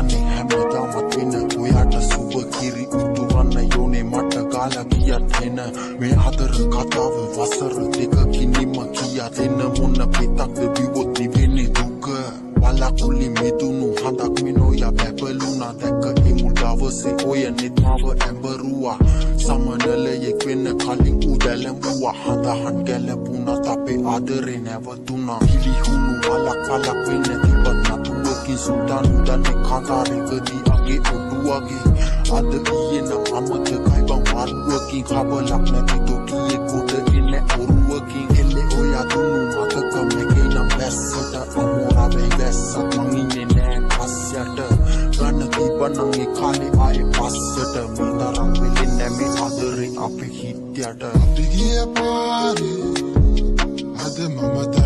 dane හැමදාමත් වෙන ඔයාට සුබ කිරි උතුරන්න යෝනේ මට ගාලා ගියත් එන මේ අතර කතාව වසර දෙකකින් නිම කියා දෙන්න මොන පිටක්ද විවොත් නිවෙන්නේ දුක වලකුලි මෙතුණු හඳක් මිනෝයා බැබළුණා දැක්ක ඉමුල් දවසේ ඔය නිත්මාව ඇඹරුවා සමනලයෙක් වෙන්න කලින් උදැලඹුවා හඳහන් ගැලපුණත් අපේ ආදරේ නැවතුණා පිළිහුණු වලක් වෙන්න තිබත් නතුවකින් සුල්තාන් උදන්නේ කාකාරයකදී අගේ ඔඩුවගේ අද ඊයේ නම් අමතකයි බං වරුවකින් කබලක් නැති තොටියේ කොට එන්න ඔරුවකින් එල්ලේ ඔයා දුන්නු මතක මේකේ නම් වැස්සට අමෝරා වෙයි වැස්සක් මං ඉන්නේ නෑ පස්සයට ගන්න තිබ්බනම් ඒ කාලේ ආයේ පස්සට මේ තරම් වෙලෙන්නේ මේ ආදරේ අපේ හිත්යට අපි ගිය පාරේ අද මම